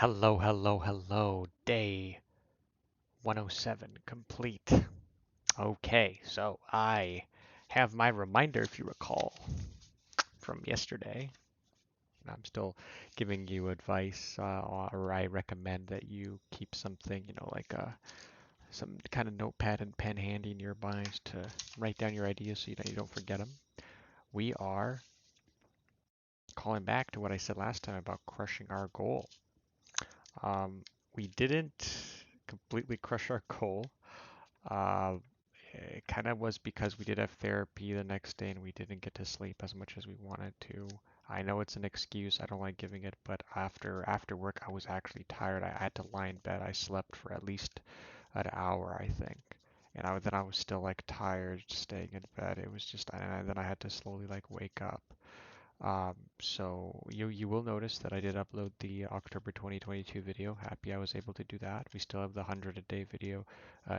Hello, hello, hello. Day 107 complete. Okay, so I have my reminder, if you recall, from yesterday. I'm still giving you advice, or I recommend that you keep something, like some kind of notepad and pen handy nearby to write down your ideas so you don't forget them. We are calling back to what I said last time about crushing our goal. Um, we didn't completely crush our goal. Uh, it kind of was because we did have therapy the next day and we didn't get to sleep as much as we wanted to. I know it's an excuse. I don't like giving it, but after work, I was actually tired. I had to lie in bed. I slept for at least an hour, I think. And then I was still like tired, staying in bed. It was just, and then I had to slowly like wake up. So you will notice that I did upload the October 2022 video. Happy I was able to do that. We still have the 100 a day video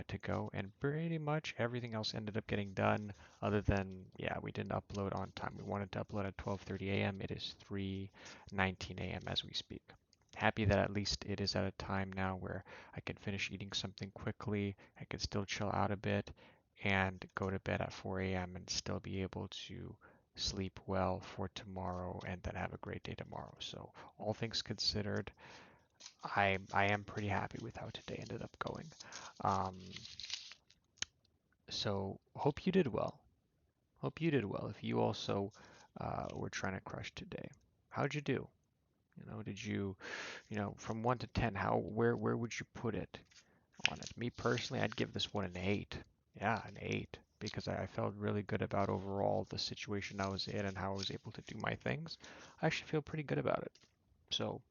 to go, and pretty much everything else ended up getting done. Other than yeah, we didn't upload on time. We wanted to upload at 12:30 a.m. It is 3:19 a.m. as we speak. Happy that at least it is at a time now where I can finish eating something quickly. I can still chill out a bit and go to bed at 4 a.m. and still be able to sleep well for tomorrow and then have a great day tomorrow. So all things considered, I am pretty happy with how today ended up going. Um, so hope you did well. Hope you did well. If you also were trying to crush today, how'd you do? Did you, from 1 to 10, where would you put it on it? Me personally, I'd give this one an 8. Yeah, an 8 because I felt really good about overall the situation I was in and how I was able to do my things. I actually feel pretty good about it. So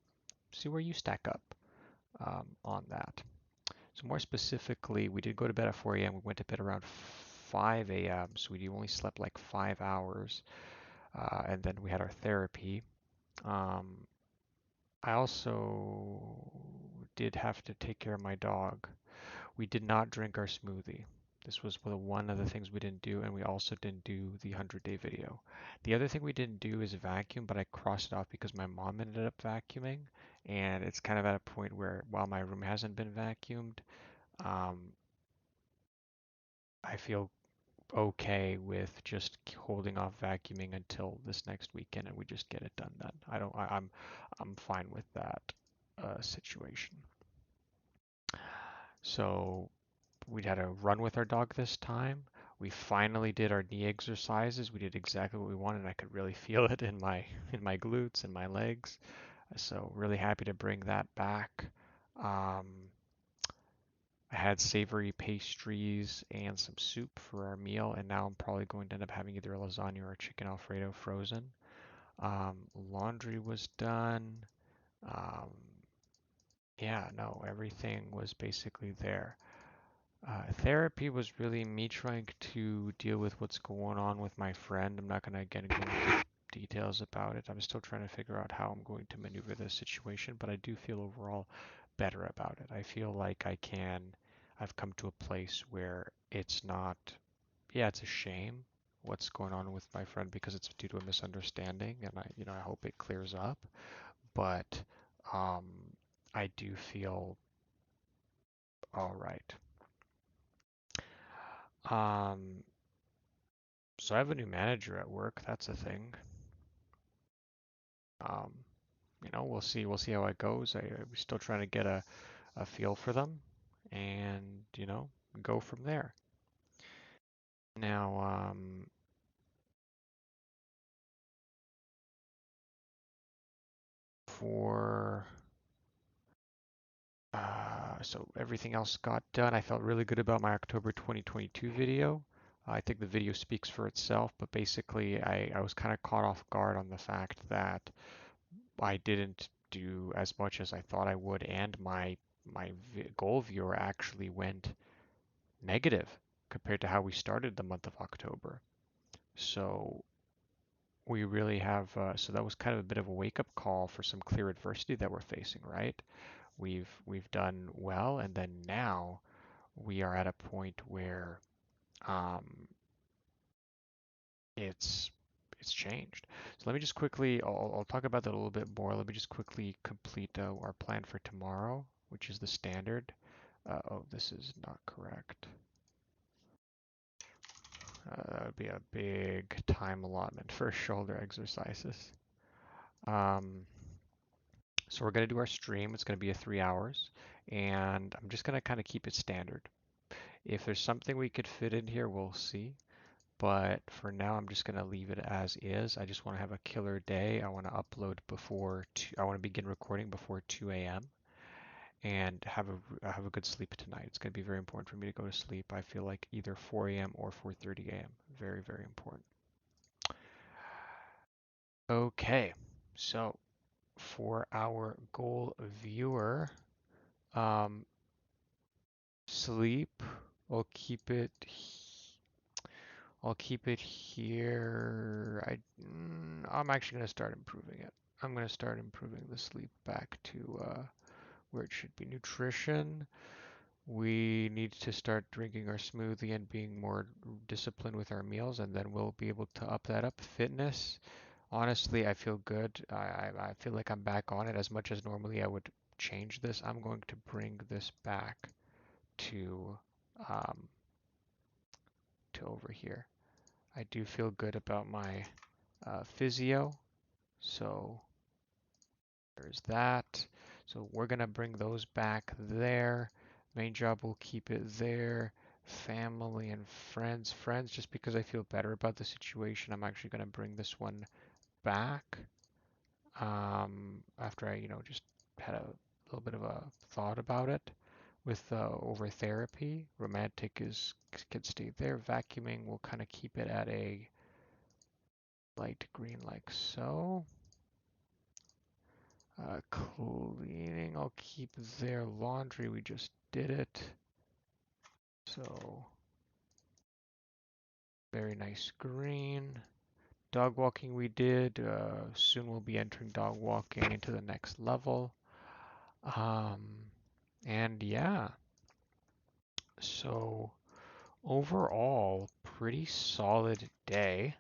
see where you stack up on that. So more specifically, we did go to bed at 4 a.m. We went to bed around 5 a.m. So we only slept like 5 hours, and then we had our therapy. Um, I also did have to take care of my dog. We did not drink our smoothie. This was one of the things we didn't do, and we also didn't do the 100-day video. The other thing we didn't do is vacuum, but I crossed it off because my mom ended up vacuuming, and it's kind of at a point where while my room hasn't been vacuumed, um, I feel okay with just holding off vacuuming until this next weekend, and we just get it done then. I don't. I'm fine with that situation. So we had a run with our dog this time. We finally did our knee exercises. We did exactly what we wanted. I could really feel it in my glutes and my legs. So really happy to bring that back. Um, I had savory pastries and some soup for our meal, and now I'm probably going to end up having either a lasagna or a chicken Alfredo frozen. Laundry was done. Um, yeah, no, everything was basically there. Therapy was really me trying to deal with what's going on with my friend. I'm not going to again go into details about it. I'm still trying to figure out how I'm going to maneuver this situation, but I do feel overall better about it. I feel like I've come to a place where it's not, yeah, it's a shame what's going on with my friend because it's due to a misunderstanding, and I hope it clears up. But um, I do feel all right. Um, So I have a new manager at work. That's a thing. Um, we'll see how it goes. I'm still trying to get a feel for them, and go from there. Now, for so everything else got done. I felt really good about my October 2022 video. I think the video speaks for itself, but basically I was kind of caught off guard on the fact that I didn't do as much as I thought I would, and my goal viewer actually went negative compared to how we started the month of October. So we really have so that was kind of a bit of a wake-up call for some clear adversity that we're facing, right? We've done well, and then now we are at a point where um, it's it's changed. So let me just quickly, I'll talk about that a little bit more. Let me just quickly complete our plan for tomorrow, which is the standard. Oh, this is not correct. That would be a big time allotment for shoulder exercises. Um, so we're going to do our stream. It's going to be a 3 hours, and I'm just going to kind of keep it standard. If there's something we could fit in here, we'll see. But for now, I'm just going to leave it as is. I just want to have a killer day. I want to upload before I want to begin recording before 2 a.m. and have a good sleep tonight. It's going to be very important for me to go to sleep. I feel like either 4 a.m. or 4:30 a.m. Very, very important. Okay, so for our goal viewer, um, sleep. I'll keep it. I'll keep it here. I'm actually gonna start improving it. I'm gonna start improving the sleep back to where it should be. Nutrition. We need to start drinking our smoothie and being more disciplined with our meals, and then we'll be able to up that up. Fitness. Honestly, I feel good. I feel like I'm back on it as much as normally I would change this. I'm going to bring this back to um, to over here. I do feel good about my physio, so there's that. So we're gonna bring those back there. Main job, we'll keep it there. Family and friends. Friends, just because I feel better about the situation, I'm actually gonna bring this one back. After I, just had a little bit of a thought about it with over therapy. Romantic is can stay there. Vacuuming, we'll kind of keep it at a light green like so. Cleaning, I'll keep there. Laundry, we just did it. So, very nice green. Dog walking we did. Soon we'll be entering dog walking into the next level. Um, and yeah, so overall, pretty solid day.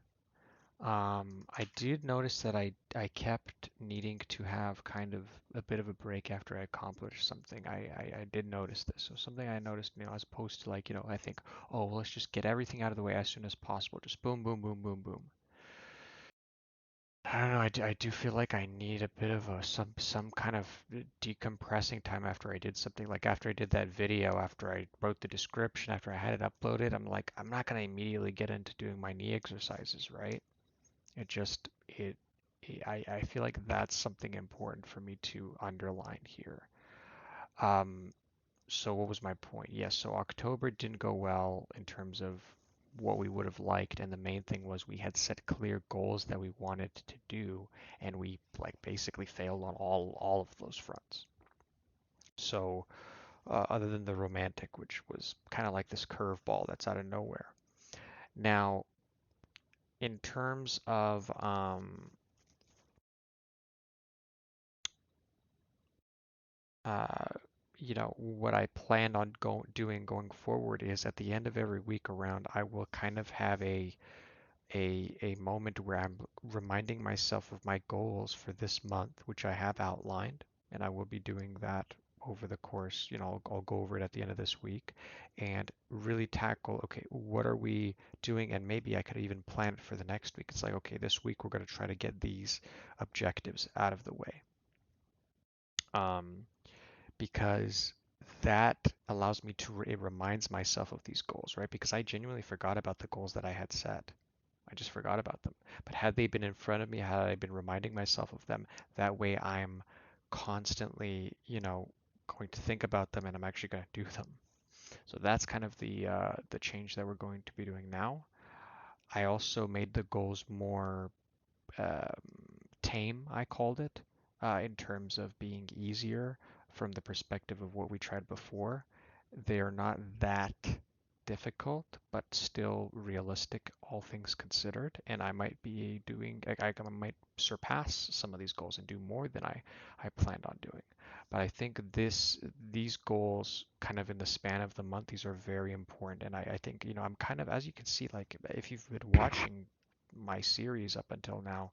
I did notice that I kept needing to have kind of a bit of a break after I accomplished something. I did notice this. So something I noticed, as opposed to like, I think, oh, well, let's just get everything out of the way as soon as possible. Just boom, boom, boom, boom, boom. I don't know. I do feel like I need a bit of some kind of decompressing time after I did something. Like after I did that video, after I wrote the description, after I had it uploaded, I'm like, I'm not gonna immediately get into doing my knee exercises, right? It just I feel like that's something important for me to underline here. Um, so what was my point? Yes, so October didn't go well in terms of what we would have liked, and the main thing was we had set clear goals that we wanted to do, and we like basically failed on all of those fronts. So other than the romantic, which was kind of like this curveball that's out of nowhere. Now, in terms of uh, what I plan on doing going forward is at the end of every week around, I will kind of have a moment where I'm reminding myself of my goals for this month, which I have outlined, and I will be doing that over the course, I'll go over it at the end of this week and really tackle, okay, what are we doing? And maybe I could even plan it for the next week. It's like, okay, this week we're going to try to get these objectives out of the way. Um, because that allows me to, it reminds myself of these goals, right? Because I genuinely forgot about the goals that I had set. I just forgot about them. But had they been in front of me, had I been reminding myself of them, that way I'm constantly, going to think about them and I'm actually going to do them. So that's kind of the change that we're going to be doing now. I also made the goals more um, tame, I called it, in terms of being easier from the perspective of what we tried before. They are not that difficult, but still realistic, all things considered. And I might be doing, I might surpass some of these goals and do more than I planned on doing. But I think these goals, kind of in the span of the month, these are very important. And I think, I'm kind of, as you can see, like if you've been watching my series up until now,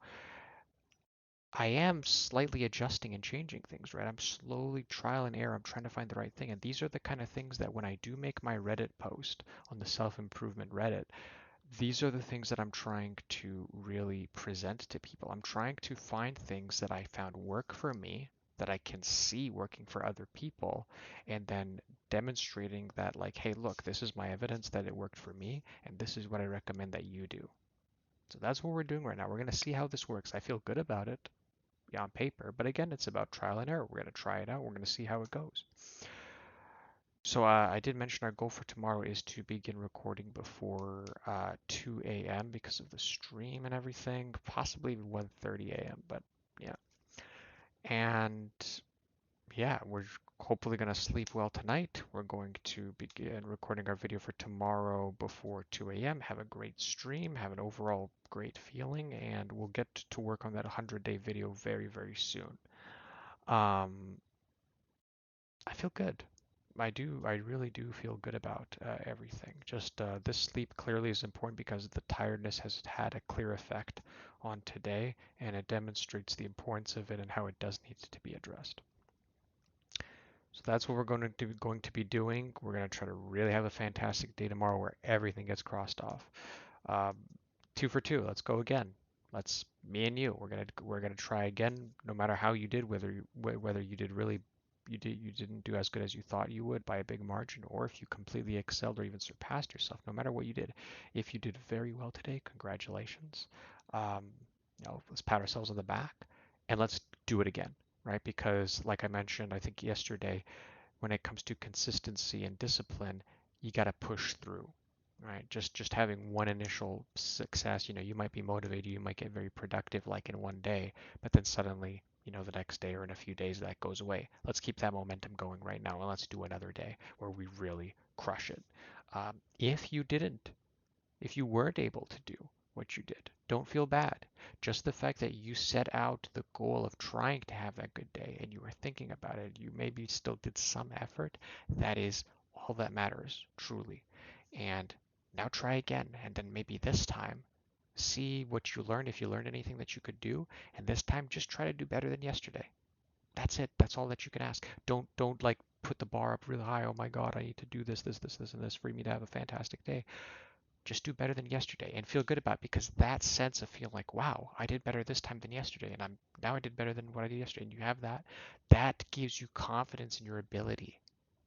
I am slightly adjusting and changing things, right? I'm slowly trial and error. I'm trying to find the right thing. And these are the kind of things that when I do make my Reddit post on the self-improvement Reddit, these are the things that I'm trying to really present to people. I'm trying to find things that I found work for me, that I can see working for other people, and then demonstrating that, like, hey, look, this is my evidence that it worked for me, and this is what I recommend that you do. So that's what we're doing right now. We're going to see how this works. I feel good about it, yeah, on paper, but again, it's about trial and error. We're going to try it out. We're going to see how it goes. So I did mention our goal for tomorrow is to begin recording before 2 a.m. because of the stream and everything, possibly even 1:30 a.m. But yeah, and yeah, we're hopefully going to sleep well tonight. We're going to begin recording our video for tomorrow before 2 a.m. Have a great stream, have an overall great feeling, and we'll get to work on that 100-day video very, very soon. Um, I feel good. I really do feel good about everything. Just this sleep clearly is important because the tiredness has had a clear effect on today, and it demonstrates the importance of it and how it does need to be addressed. So that's what we're going to be doing. We're going to try to really have a fantastic day tomorrow where everything gets crossed off. Um, 2 for 2. Let's go again. Let's me and you. We're gonna try again. No matter how you did, whether you did really you didn't do as good as you thought you would by a big margin, or if you completely excelled or even surpassed yourself. No matter what you did, if you did very well today, congratulations. Um, let's pat ourselves on the back and let's do it again, right? Because like I mentioned, I think yesterday, when it comes to consistency and discipline, you got to push through, right? Just having one initial success, you might be motivated, you might get very productive like in one day, but then suddenly, the next day or in a few days that goes away. Let's keep that momentum going right now and let's do another day where we really crush it. If you didn't, if you weren't able to do what you did, don't feel bad. Just the fact that you set out the goal of trying to have that good day and you were thinking about it, you maybe still did some effort, that is all that matters, truly. And now try again, and then maybe this time see what you learned, if you learned anything that you could do, and this time just try to do better than yesterday. That's it. That's all that you can ask. Don't like put the bar up really high. Oh my God, I need to do this, and this for me to have a fantastic day. Just do better than yesterday and feel good about it, because that sense of feeling like, wow, I did better this time than yesterday, and I did better than what I did yesterday, and you have that gives you confidence in your ability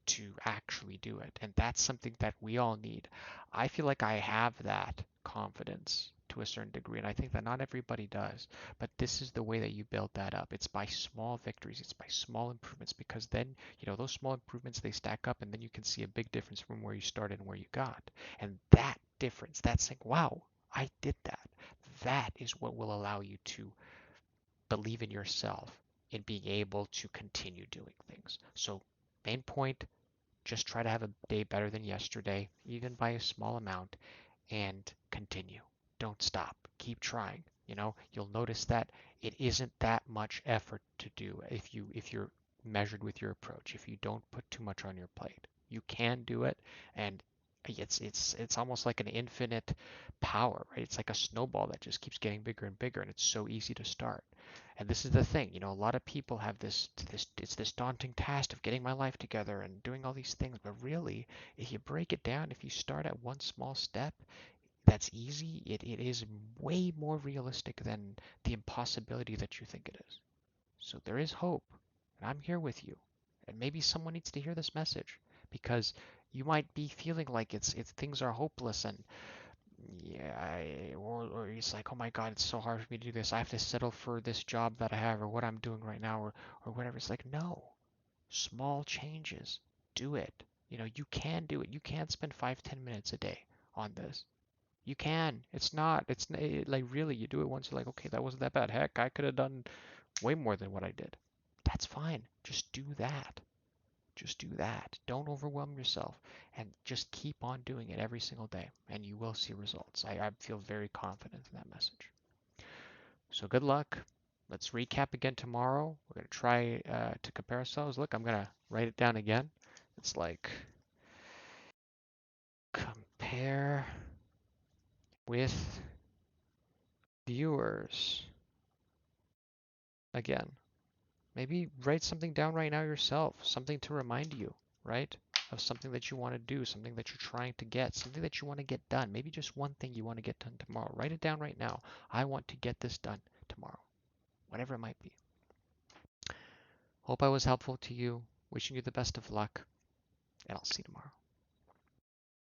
to actually do it. And that's something that we all need. I feel like I have that confidence to a certain degree, and I think that not everybody does. But this is the way that you build that up. It's by small victories, it's by small improvements, because then, those small improvements, they stack up, and then you can see a big difference from where you started and where you got. And that difference, that's saying, wow, I did that. That is what will allow you to believe in yourself in being able to continue doing things. So, main point, just try to have a day better than yesterday, even by a small amount, and continue. Don't stop. Keep trying. You'll notice that it isn't that much effort to do if you're measured with your approach, if you don't put too much on your plate. You can do it, and it's almost like an infinite power, right? It's like a snowball that just keeps getting bigger and bigger, and it's so easy to start. And this is the thing, a lot of people have this daunting task of getting my life together and doing all these things, but really, if you break it down, if you start at one small step, that's easy. It is way more realistic than the impossibility that you think it is. So there is hope, and I'm here with you. And maybe someone needs to hear this message, because you might be feeling like it's things are hopeless, and yeah, or it's like, oh my God, it's so hard for me to do this. I have to settle for this job that I have, or what I'm doing right now, or whatever. It's like, no, small changes, do it. You can do it. You can spend 5, 10 minutes a day on this. You can. Like, really, you do it once, you're like, okay, that wasn't that bad. Heck, I could have done way more than what I did. That's fine. Just do that. Just do that. Don't overwhelm yourself, and just keep on doing it every single day, and you will see results. I feel very confident in that message. So good luck. Let's recap again tomorrow. We're going to try to compare ourselves. Look, I'm going to write it down again. It's like compare with Viewers, again, maybe write something down right now yourself, something to remind you, right? Of something that you want to do, something that you're trying to get, something that you want to get done. Maybe just one thing you want to get done tomorrow. Write it down right now. I want to get this done tomorrow, whatever it might be. Hope I was helpful to you. Wishing you the best of luck, and I'll see you tomorrow.